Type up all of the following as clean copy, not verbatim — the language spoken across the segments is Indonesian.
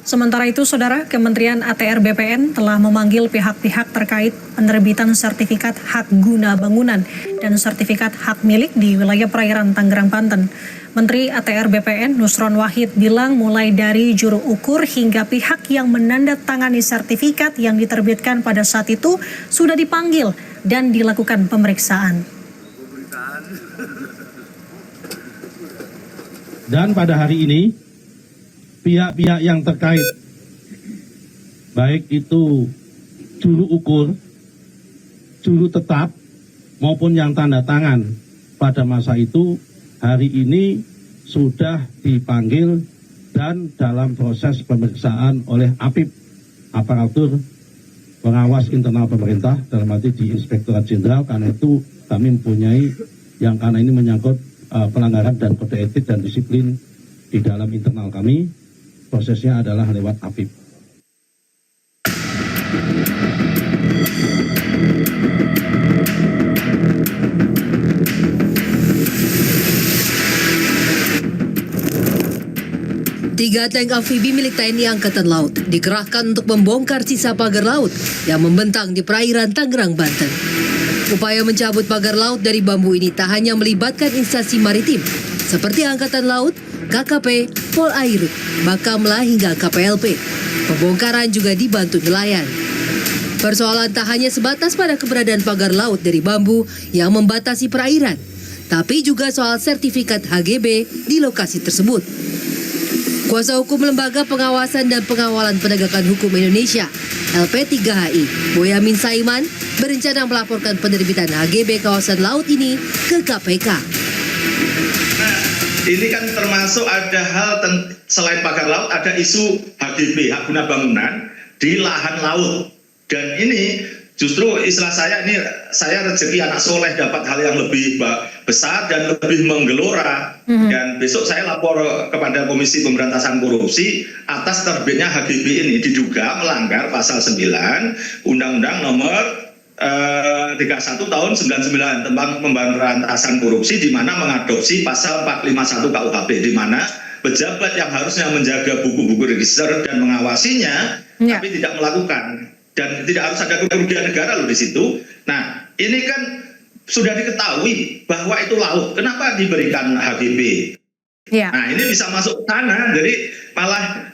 Sementara itu, Saudara, Kementerian ATR BPN telah memanggil pihak-pihak terkait penerbitan sertifikat hak guna bangunan dan sertifikat hak milik di wilayah perairan Tangerang, Banten. Menteri ATR BPN Nusron Wahid bilang mulai dari juru ukur hingga pihak yang menandatangani sertifikat yang diterbitkan pada saat itu sudah dipanggil dan dilakukan pemeriksaan. Dan pada hari ini, pihak-pihak yang terkait, baik itu juru ukur, juru tetap, maupun yang tanda tangan pada masa itu, hari ini sudah dipanggil dan dalam proses pemeriksaan oleh APIP, Aparatur Pengawas Internal Pemerintah, dalam arti di Inspektorat Jenderal. Karena itu kami mempunyai yang karena ini menyangkut pelanggaran dan kode etik dan disiplin di dalam internal kami. Prosesnya adalah lewat APIP. Tiga tank amfibi milik TNI Angkatan Laut dikerahkan untuk membongkar sisa pagar laut yang membentang di perairan Tangerang, Banten. Upaya mencabut pagar laut dari bambu ini tak hanya melibatkan instansi maritim seperti Angkatan Laut, KKP, Polair, Bakamla hingga KPLP. Pembongkaran juga dibantu nelayan. Persoalan tak hanya sebatas pada keberadaan pagar laut dari bambu yang membatasi perairan, tapi juga soal sertifikat HGB di lokasi tersebut. Kuasa hukum Lembaga Pengawasan dan Pengawalan Penegakan Hukum Indonesia, LP3HI, Boyamin Saiman, berencana melaporkan penerbitan HGB kawasan laut ini ke KPK. Ini kan termasuk ada hal selain pagar laut, ada isu HGB, hak guna bangunan di lahan laut. Dan ini justru istilah saya, ini saya rezeki anak soleh dapat hal yang lebih besar dan lebih menggelora. Dan besok saya lapor kepada Komisi Pemberantasan Korupsi atas terbitnya HGB ini diduga melanggar pasal 9 Undang-Undang nomor 31 tahun 99 tentang pemberantasan korupsi, di mana mengadopsi pasal 451 KUHP, di mana pejabat yang harusnya menjaga buku-buku register dan mengawasinya tapi tidak melakukan, dan tidak harus ada kerugian negara loh di situ. Nah, ini kan sudah diketahui bahwa itu laut, kenapa diberikan HGB? Nah, ini bisa masuk sana, jadi malah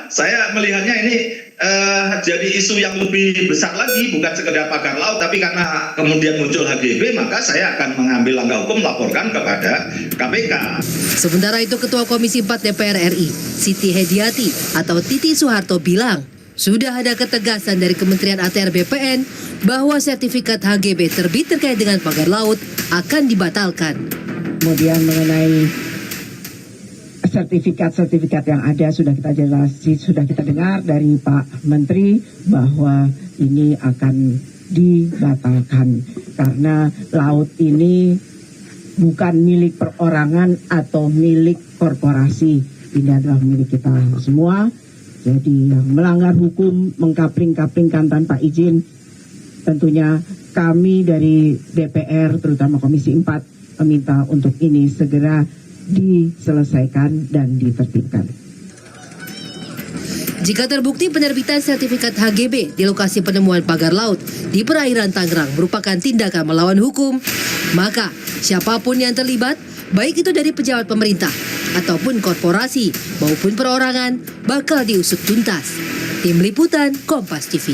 saya melihatnya ini jadi isu yang lebih besar lagi, bukan sekedar pagar laut, tapi karena kemudian muncul HGB, maka saya akan mengambil langkah hukum, laporkan kepada KPK. Sementara itu, Ketua Komisi 4 DPR RI, Siti Hediati atau Titi Soeharto bilang, sudah ada ketegasan dari Kementerian ATR BPN bahwa sertifikat HGB terbit terkait dengan pagar laut akan dibatalkan. Kemudian mengenai sertifikat yang ada sudah kita jelaskan, sudah kita dengar dari Pak Menteri bahwa ini akan dibatalkan karena laut ini bukan milik perorangan atau milik korporasi, ini adalah milik kita semua. Jadi yang melanggar hukum, mengkapling-kaplingkan tanpa izin, tentunya kami dari DPR terutama Komisi 4 meminta untuk ini segera diselesaikan dan ditertibkan. Jika terbukti penerbitan sertifikat HGB di lokasi penemuan pagar laut di perairan Tangerang merupakan tindakan melawan hukum, maka siapapun yang terlibat, baik itu dari pejabat pemerintah ataupun korporasi maupun perorangan, bakal diusut tuntas. Tim Liputan Kompas TV.